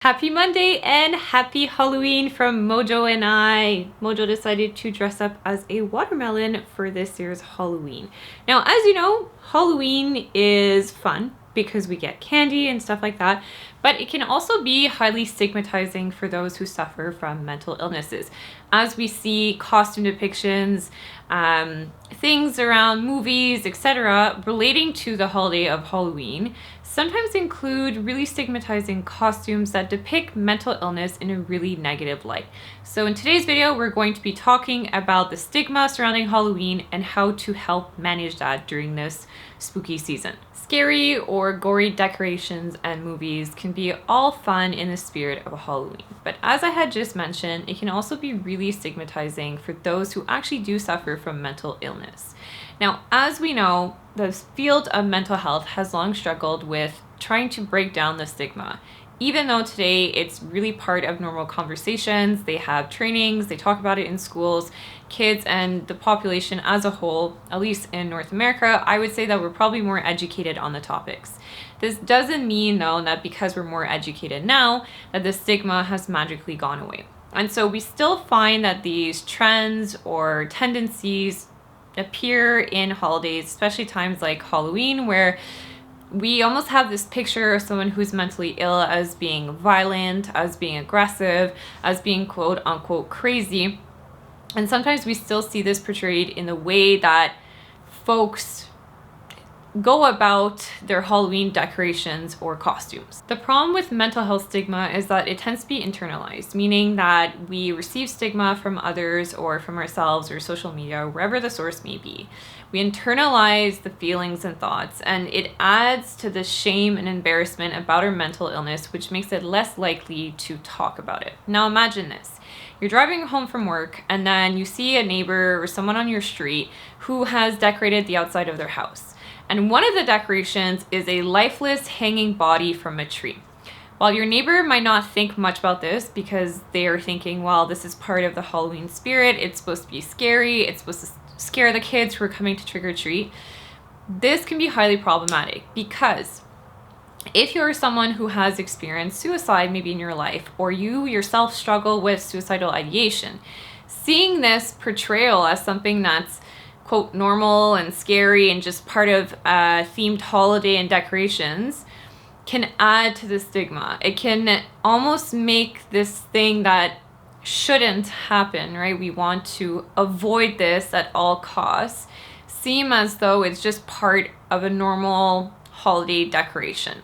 Happy Monday and happy Halloween from Mojo and I. Mojo decided to dress up as a watermelon for this year's Halloween. Now, as you know, Halloween is fun because we get candy and stuff like that, but it can also be highly stigmatizing for those who suffer from mental illnesses. As we see costume depictions, things around movies, etc., relating to the holiday of Halloween, sometimes include really stigmatizing costumes that depict mental illness in a really negative light. So in today's video, we're going to be talking about the stigma surrounding Halloween and how to help manage that during this spooky season. Scary or gory decorations and movies can be all fun in the spirit of Halloween, but as I had just mentioned, it can also be really stigmatizing for those who actually do suffer from mental illness. Now, as we know, the field of mental health has long struggled with trying to break down the stigma. Even though today it's really part of normal conversations, they have trainings, they talk about it in schools, kids and the population as a whole, at least in North America, I would say that we're probably more educated on the topics. This doesn't mean though that because we're more educated now, that the stigma has magically gone away. And so we still find that these trends or tendencies appear in holidays, especially times like Halloween, where we almost have this picture of someone who's mentally ill as being violent, as being aggressive, as being quote unquote crazy. And sometimes we still see this portrayed in the way that folks go about their Halloween decorations or costumes. The problem with mental health stigma is that it tends to be internalized, meaning that we receive stigma from others or from ourselves or social media, or wherever the source may be. We internalize the feelings and thoughts, and it adds to the shame and embarrassment about our mental illness, which makes it less likely to talk about it. Now imagine this. You're driving home from work and then you see a neighbor or someone on your street who has decorated the outside of their house. And one of the decorations is a lifeless hanging body from a tree. While your neighbor might not think much about this because they are thinking, well, this is part of the Halloween spirit, it's supposed to be scary, it's supposed to scare the kids who are coming to trick or treat, this can be highly problematic because if you're someone who has experienced suicide maybe in your life, or you yourself struggle with suicidal ideation, seeing this portrayal as something that's quote normal and scary and just part of themed holiday and decorations can add to the stigma. It can almost make this thing that shouldn't happen, right? We want to avoid this at all costs, seem as though it's just part of a normal holiday decoration.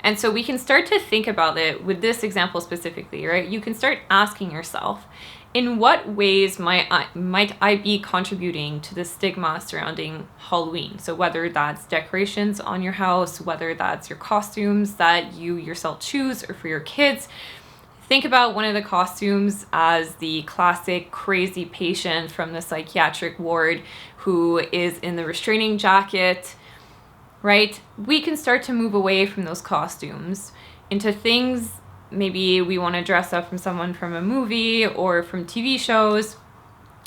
And so we can start to think about it with this example specifically, right? You can start asking yourself, in what ways might I be contributing to the stigma surrounding Halloween? So whether that's decorations on your house, whether that's your costumes that you yourself choose or for your kids, think about one of the costumes as the classic crazy patient from the psychiatric ward who is in the restraining jacket, right? We can start to move away from those costumes into things. Maybe we want to dress up from someone from a movie or from TV shows,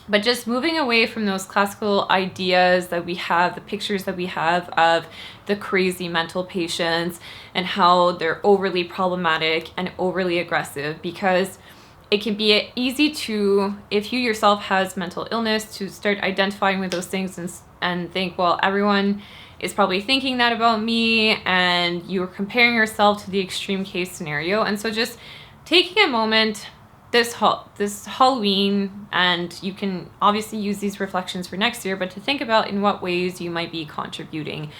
but just moving away from those classical ideas that we have, the pictures that we have of the crazy mental patients and how they're overly problematic and overly aggressive, because it can be easy to, if you yourself has mental illness, to start identifying with those things and think, well, everyone is probably thinking that about me, and you're comparing yourself to the extreme case scenario. And so just taking a moment this Halloween, and you can obviously use these reflections for next year, but to think about in what ways you might be contributing.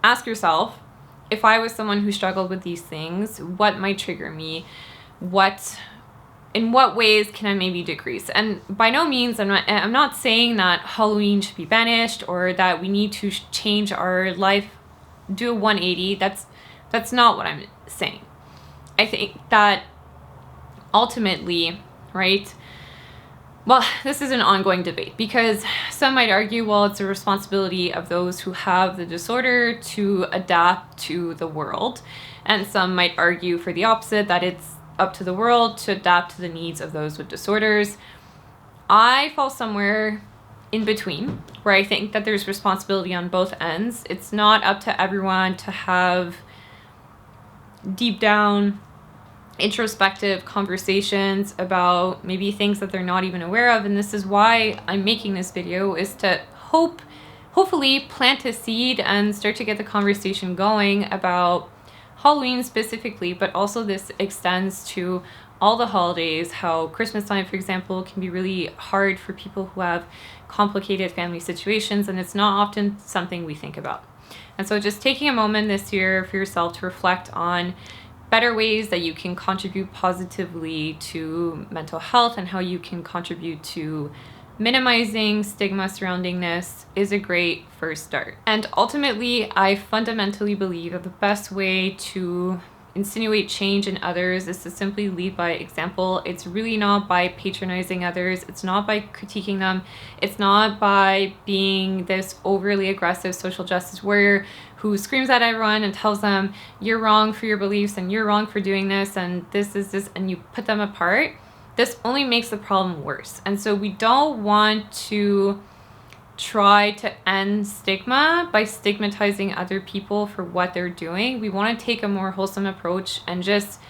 Ask yourself, if I was someone who struggled with these things, what might trigger me? In what ways can I maybe decrease? And by no means, I'm not saying that Halloween should be banished or that we need to change our life, do a 180. That's not what I'm saying. I think that ultimately, right? Well, this is an ongoing debate because some might argue, well, it's a responsibility of those who have the disorder to adapt to the world. And some might argue for the opposite, that it's up to the world to adapt to the needs of those with disorders. I fall somewhere in between, where I think that there's responsibility on both ends. It's not up to everyone to have deep down introspective conversations about maybe things that they're not even aware of. And this is why I'm making this video, is to hopefully plant a seed and start to get the conversation going about Halloween specifically, but also this extends to all the holidays, how Christmas time, for example, can be really hard for people who have complicated family situations, and it's not often something we think about. And so just taking a moment this year for yourself to reflect on better ways that you can contribute positively to mental health and how you can contribute to minimizing stigma surrounding this is a great first start. And ultimately, I fundamentally believe that the best way to insinuate change in others is to simply lead by example. It's really not by patronizing others. It's not by critiquing them. It's not by being this overly aggressive social justice warrior who screams at everyone and tells them you're wrong for your beliefs and you're wrong for doing this and this is this, and you put them apart. This only makes the problem worse. And so we don't want to try to end stigma by stigmatizing other people for what they're doing. We want to take a more wholesome approach and just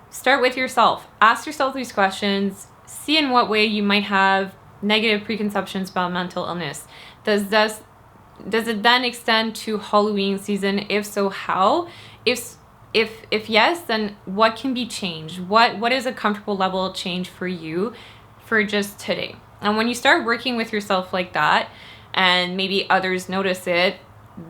start with yourself. Ask yourself these questions. See in what way you might have negative preconceptions about mental illness. Does it then extend to Halloween season? If so, how? If yes, then what can be changed? What is a comfortable level of change for you for just today? And when you start working with yourself like that, and maybe others notice it,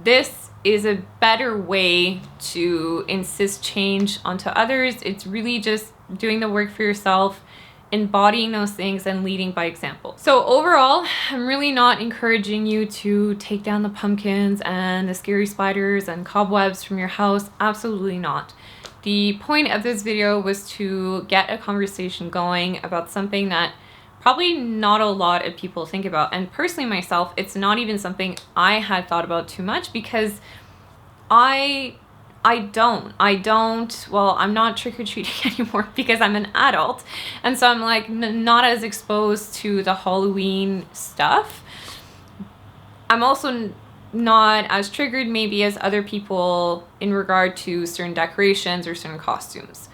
this is a better way to insist change onto others. It's really just doing the work for yourself, embodying those things and leading by example. So overall, I'm really not encouraging you to take down the pumpkins and the scary spiders and cobwebs from your house. Absolutely not. The point of this video was to get a conversation going about something that probably not a lot of people think about. And personally myself, it's not even something I had thought about too much because well, I'm not trick-or-treating anymore because I'm an adult. And so I'm like not as exposed to the Halloween stuff. I'm also not as triggered maybe as other people in regard to certain decorations or certain costumes.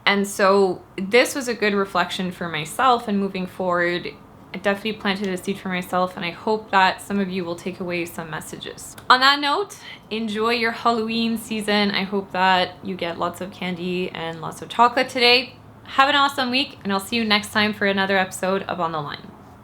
And so this was a good reflection for myself, and moving forward, I definitely planted a seed for myself, and I hope that some of you will take away some messages. On that note, enjoy your Halloween season. I hope that you get lots of candy and lots of chocolate today. Have an awesome week, and I'll see you next time for another episode of On the Line.